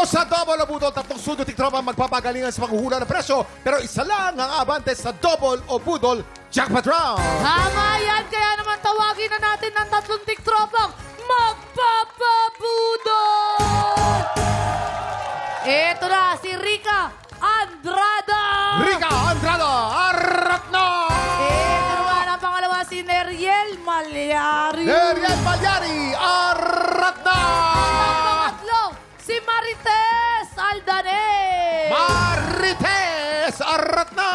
Dito sa Double o Budol, tatlong studio tiktropa magpapagalingan sa panghuhula ng presyo. Pero isa lang ang abante sa Double o Budol Jackpot Round. Tama yan, kaya naman tawagin na natin ng tatlong tiktropang magpapabudol! Ito na, si Rica Andrada! Rica Andrada Aratna! Ito naman ang pangalawa, si Neriel Malyari. Neriel Malyari Aratna! Pangatlo, si Marites Aldanes. Marites Aratna!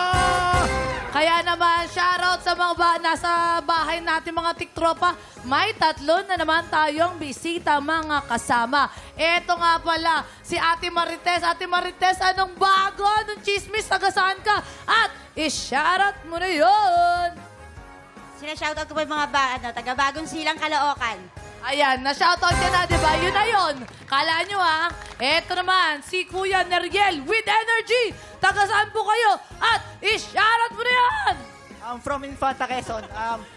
Kaya naman, shoutout sa mga nasa bahay natin mga tiktropa. May tatlo na naman tayong bisita mga kasama. Eto nga pala, si Ate Marites. Ate Marites, anong bago? Anong chismis? Tagasaan ka? At i-shoutout mo na yun. Sina-shoutout ko pa yung mga taga-bagong silang Caloocan. Ayan, na-shoutout niya na, di ba? Yun na yun. Kala nyo ha? Eto naman, si Kuya Neriel with energy. Tagasaan po kayo? At i-shoutout mo na yan. From Infanta, Quezon.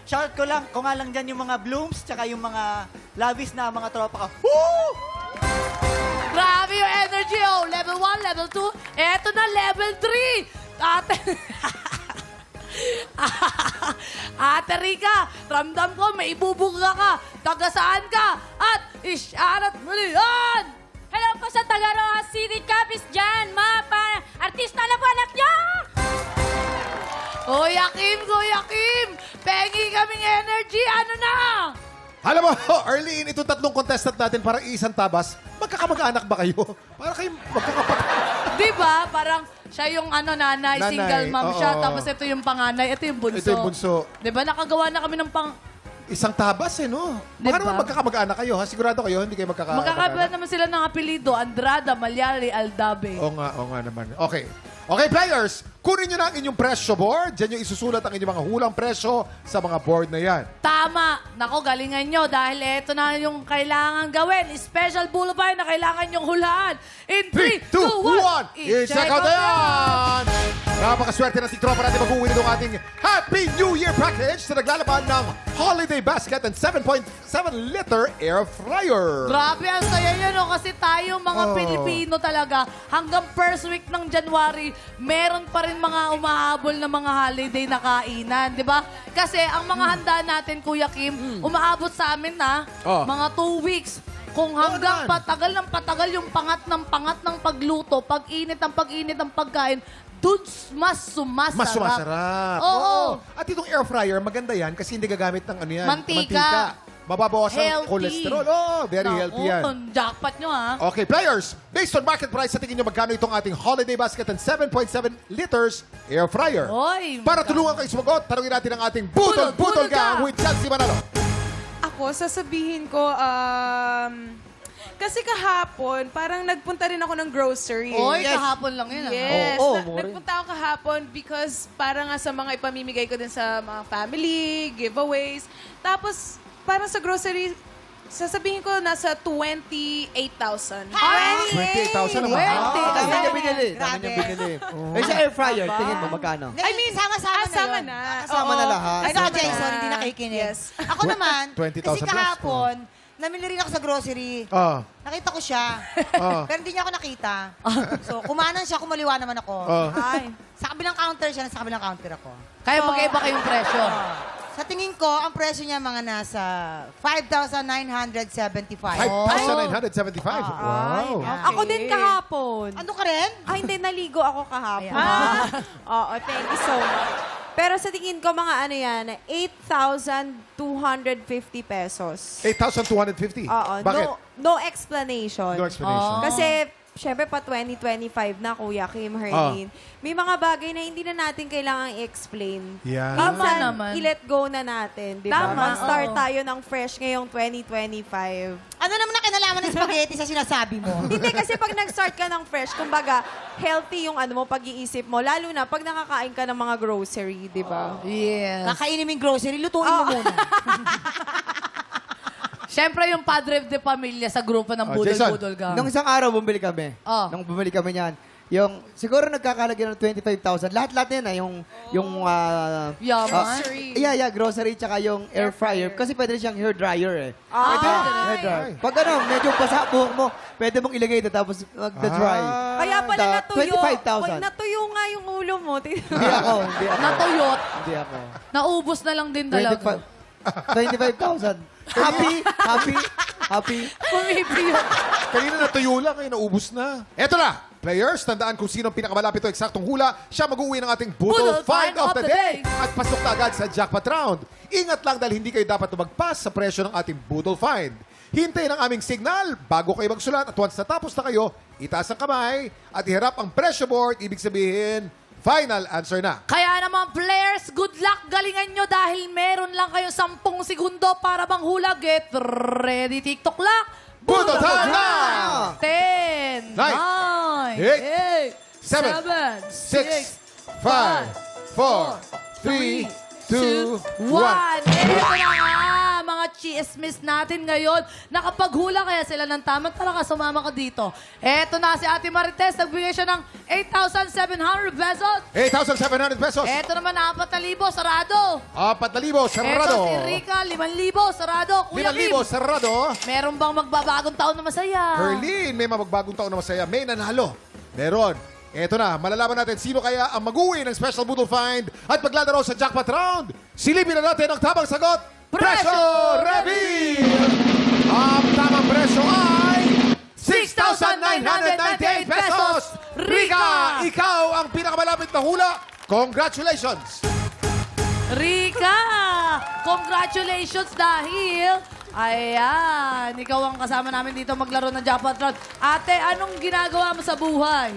Shoutout ko lang, kung nga lang dyan yung mga blooms, tsaka yung mga lavis na mga tropa ko. Woo! Grabe yung energy, oh. Level 1, level 2. Eto na, level 3. Ate... Ate Rica, ramdam ko, may ibubuga ka. Taga saan ka? At isyarat mo na yan. Hello po sa Tagaroa City Capiz dyan, mapa, artista na po anak niyo! Kuya Kim, pengi kaming energy. Ano na? Alam mo, Arlene, itong tatlong contestant natin parang isang tabas. Magkakamag-anak ba kayo? Para kayo magkakapatid. Di ba? Parang siya yung nanay, Nanay, single mom siya. oo. Tapos ito yung panganay, ito yung bunso. Ito yung bunso. Di ba? Nakagawa na kami ng Isang tabas no? Diba? Baka naman magkakamag-anak kayo, ha? Sigurado kayo, hindi kayo Magkakabila magkakamag-anak. naman sila ng apelido, Andrada, Malyari, Aldabe. Oo nga naman. Okay. Okay, players, kunin nyo na ang inyong presyo board. Diyan yung isusulat ang inyong mga hulang presyo sa mga board na yan. Tama. Nako, galingan nyo dahil ito na yung kailangan gawin. Special bullpen na kailangan nyong hulaan. In 3, 2, 1, I-check out na yan! Napakaswerte ng tiktropa natin mag-uwi nitong ating Happy New Year package na naglalaban ng Holiday Basket and 7.7-liter air fryer. Grabe, ang saya yun, no? Kasi tayo, mga Oh. Pilipino talaga, hanggang first week ng January, meron pa rin mga umahabol na mga holiday na kainan, di ba? Kasi ang mga handa natin, Kuya Kim, umaabot sa amin na Oh. mga 2 weeks. Kung hanggang naman. patagal ng patagal yung pangat ng pagluto, pag-init ng pagkain, dun mas sumasarap. Mas sumasarap. Oo. At itong air fryer, maganda yan kasi hindi gagamit ng ano yan. Mantika. Mababawas ang Healthy. cholesterol. Oh, very healthy yan. Jackpot nyo, ha? Okay, players, based on market price, sa tingin nyo magkano itong ating holiday basket and 7.7 liters air fryer? Oy, Para tulungan kayo sumagot, tanungin natin ang ating Budol Budol Gang Gang with Chelsea Manalo. Ako, sasabihin ko, kasi kahapon, parang nagpunta rin ako ng grocery. Oy, Yes. kahapon lang yun, Yes. Oo, Nagpunta ako kahapon because para nga sa mga ipamimigay ko din sa mga family, giveaways. Tapos, parang sa grocery, sasabihin ko nasa 28,000. 28,000 naman. 20. Dami niya binili. Grabe. Dami niya binili. Eh, sa air fryer, tingin mo magkano? I mean, sama-sama na Sama yun. na. Kasama na Oo. lahat. Ay, Kasama sa Jason, na. hindi nakikinig. Yes. Ako naman, 20,000 kasi plus. kahapon, namili rin ako sa grocery. Ah. Nakita ko siya. Pero hindi niya ako nakita. So, kumanan siya, kumaliwa naman ako. Ay. Sa kabilang counter siya, sa kabilang counter ako. Kaya magkaiba kayong presyo. Sa tingin ko, ang presyo niya mga nasa 5,975. 5,975. Wow. Ako din kahapon. Ano ka rin? Hindi, naligo ako kahapon. Ayan. Oo, thank you so much. Pero sa tingin ko, mga ano yan, 8,250 pesos. 8,250. Oo, Bakit? no explanation. No explanation. Oh. Kasi, syempre pa 2025 na, Kuya Kim, Herlene. May mga bagay na hindi na natin kailangang i-explain. Yeah. Tama Minsan, naman. i-let go na natin, di ba? Tama, Mag-start oo. tayo ng fresh ngayong 2025. Ano naman ang kinalaman ng spaghetti sa sinasabi mo? Hindi, kasi pag nag-start ka ng fresh, kumbaga, healthy yung ano mo, pag-iisip mo. Lalo na pag nakakain ka ng mga grocery, di ba? Yes. Kakainin mo yung grocery, lutuin mo muna. Siyempre yung padre de pamilya sa grupo ng Oh, Jason, Budol Gang. Nung isang araw, bumili kami. Oh. Nung bumili kami niyan, Yung, siguro nagkakalagyan ng 25,000. Lahat-lahat na yun, Yaman. grocery, tsaka yung air fryer. Kasi pwede rin siyang hair dryer eh. Pwede. Hair dryer. Pag medyo basa buhok mo, pwede mong ilagay ito tapos mag-dry. Kaya pala natuyo. 25,000. Natuyo nga yung ulo mo. Hindi ako. Natuyot. Hindi ako. Naubos na lang din talaga. 25,000. Happy. Pumipiyot. Kanina natuyo lang, ngayon naubos na. Eto na, players, tandaan kung sino ang pinakamalapit o eksaktong hula, siya mag-uwi ng ating Budol Find of the Day. At pasok na agad sa jackpot round. Ingat lang dahil hindi kayo dapat tumagpas sa presyo ng ating Budol Find. Hintayin ang aming signal bago kayo magsulat at once natapos na kayo, itaas ang kamay at iharap ang pressure board. Ibig sabihin, final answer na. Kaya naman, players, good luck. Galingan nyo dahil meron lang kayo 10 segundo para manghula. Get ready, TikTok clock. Budol time na! 10, 9, 8, 7, 6, 5, 4, 3, 2, 1. Ito na nga, mga chismis natin ngayon. Nakapaghula kaya sila ng tamang talaga, sumama ka dito. Ito na si Ate Marites, nagbigay siya ng 8,700 pesos. 8,700 pesos. Ito naman, 4,000, sarado. 4,000 sarado. Ito si Rica, 5,000, sarado. Kuya Kim, 5,000 sarado. meron bang magbabagong taon na masaya? Herlin, may magbagong taon na masaya. May nanalo. Meron. Eto na, malalaman natin sino kaya ang mag-uwi ng Special Budol Find at maglalaro sa jackpot round. Silipin na natin ang tamang sagot. Presyo Reveal! Ang tamang presyo ay 6,998 pesos! Rica, ikaw ang pinakamalapit na hula. Congratulations! Rica! Congratulations dahil... Ayan, ikaw ang kasama namin dito maglaro ng jackpot round. Ate, anong ginagawa mo sa buhay?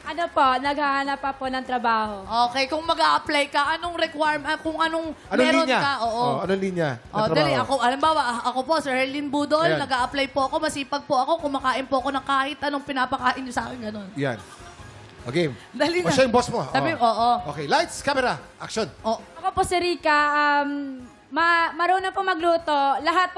Ano po, naghahanap pa po ng trabaho. Okay, kung mag-a-apply ka, anong requirement, kung anong Anong meron linya? ka? Oo. Anong linya? ng Dali, trabaho? ako, alimbawa, ako po, Sir Herlin Budol, Ayan. nag-a-apply po ako, masipag po ako, kumakain po ako ng kahit anong pinapakain niyo sa akin, gano'n. Yan. Okay. Dali O na. siya yung boss mo. Sabi, Oo. oo. Okay, lights, camera, action. Oh, Ako po si Rica, marunong po magluto. Lahat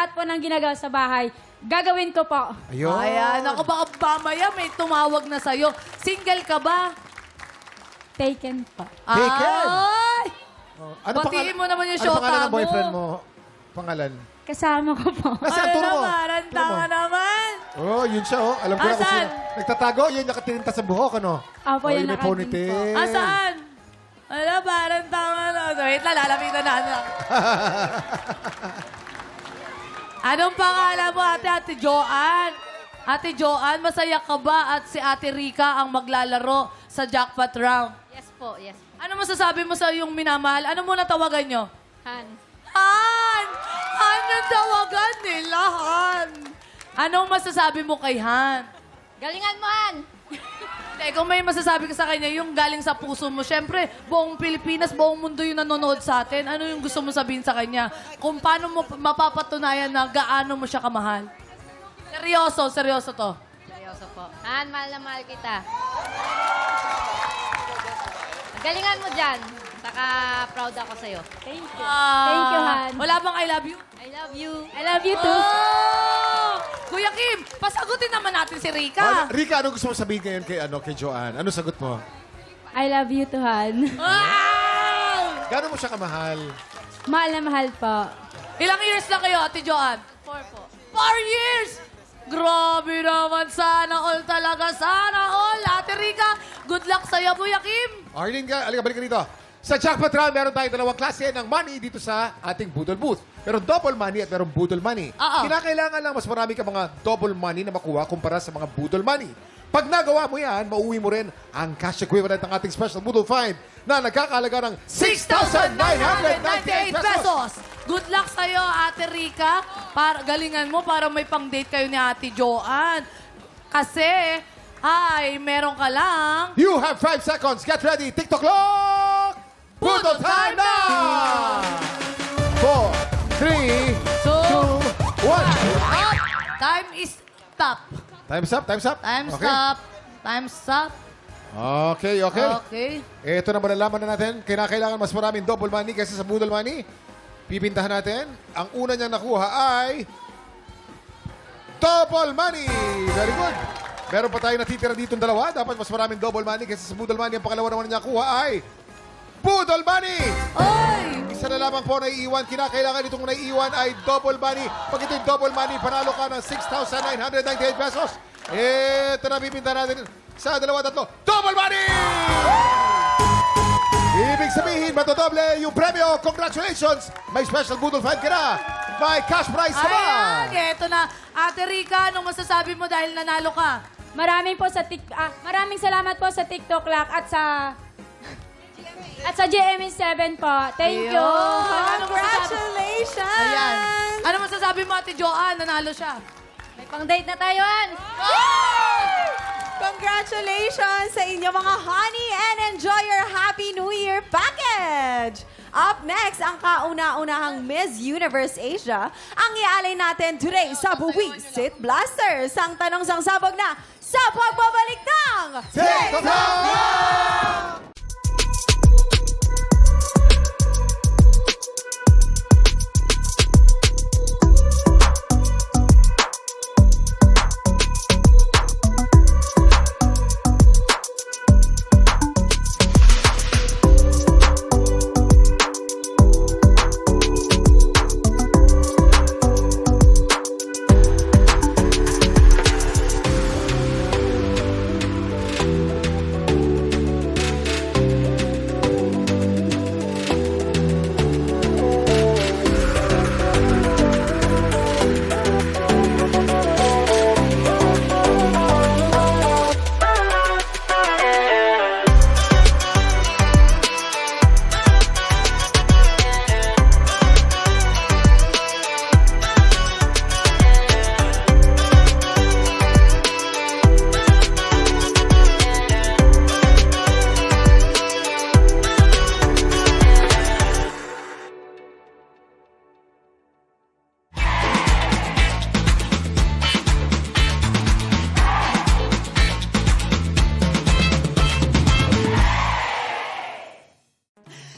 po ng ginagawa sa bahay, gagawin ko po. Ayun. ayan, ako baka mamaya may tumawag na sa'yo. Single ka ba? Taken po. Taken. Ay! Ano Batiin mo naman yung ano shota pangalan ng mo. boyfriend mo? Pangalan? Kasama ko po. Nasaan? Turo mo. naman? Turo mo. Tanga naman. Oh, yun siya, oh. Alam ko na kung Asan? sino. Nagtatago, yun nakatirinta sa buhok, ano? Opo, Oh, yan may nakatin ponytail. Asaan? Ala, parang tanga na. Wait lang, lalapitan na. Anong pangalan mo, Ate Joanne? Ate Joanne, masaya ka ba at si Ate Rica ang maglalaro sa jackpot round? Yes po, yes. Ano masasabi mo sa iyong minamahal? Ano muna tawagan nyo? Han. Han! Han yung tawagan nila, Han! Anong masasabi mo kay Han? Galingan mo, Han! Hindi, kung may masasabi ka sa kanya, yung galing sa puso mo, syempre, buong Pilipinas, buong mundo yung nanonood sa atin. Ano yung gusto mo sabihin sa kanya? Kung paano mo mapapatunayan na gaano mo siya kamahal? Seryoso to. Seryoso po. Han, mahal na mahal kita. Galingan mo dyan. Saka proud ako sa'yo. Thank you. Thank you, Han. Wala bang I love you? I love you. I love you too. Oh! Kuya Kim, pasagutin naman natin si Rica. Rica, ano gusto mo sabihin ngayon kay Joanne? Ano sagot mo? I love you too, Han. Wow! Gano'n mo siya kamahal? Mahal na mahal po. Ilang years na kayo, Ate Joanne? 4 po. 4 years! Grabe naman. Sana all talaga. Sana all. Ate Rica, good luck sa'yo, Kuya Kim. Arlene, balik ka dito. Sa jackpot round, meron tayong dalawang klase ng money dito sa ating Budol Booth. Meron double money at meron Budol money. Oo. Kinakailangan lang mas marami ka mga double money na makuha kumpara sa mga Budol money. Pag nagawa mo yan, mauwi mo rin ang cash equivalent ng ating special Budol Find na nagkakalaga ng 6,998 pesos. Good luck sa'yo, Ate Rica. Galingan mo para may pang-date kayo ni Ate Joanne. Kasi, meron ka lang. You have 5 seconds. Get ready. TikTok clock! Budol time na! 4, 3, 2, 1. Time is stop. Time's up, time's up. Time's Okay. up. Time's up. Okay. Okay. Ito na malalaman na natin. Kailangan mas maraming double money kaysa sa Budol money. Pipintahan natin. Ang una niyang nakuha ay double money. Very good. Meron pa tayo natitira ditong dalawa. Dapat mas maraming double money kaysa sa Boodle Money. Ang pangalawa naman niya kuha ay Boodle Money! Oy! Isa na lamang po naiiwan. Kinakailangan itong naiiwan ay double money. Pag ito'y double money, panalo ka ng 6,998 pesos. Ito na pipinta natin sa dalawa, tatlo. Double money! Ibig sabihin, matodoble yung premyo. Congratulations! May special Boodle Find ka na. May cash prize ka ba? Ayan, eto na. Ate Rica, anong masasabi mo dahil nanalo ka? Maraming salamat po sa TikTok Lock at sa GMA7 po. Thank you. Ayun. Congratulations! Ayan. Ano masasabi mo, Ate Joanne? Nanalo siya. May pang-date na tayo, An. Congratulations sa inyo mga honey and enjoy your Happy New Year package! Up next, ang kauna-unahang Miss Universe Asia ang ialay natin today sa Buwisit Blasters. Ang tanong sang sabog na sa pagbabalik ng TikTok!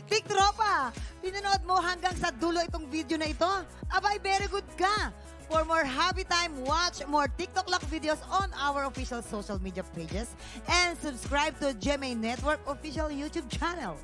Tiktropa, pinanood mo hanggang sa dulo itong video na ito? Abay, very good ka! For more happy time, watch more TikTok Lock videos on our official social media pages and subscribe to GMA Network official YouTube channel.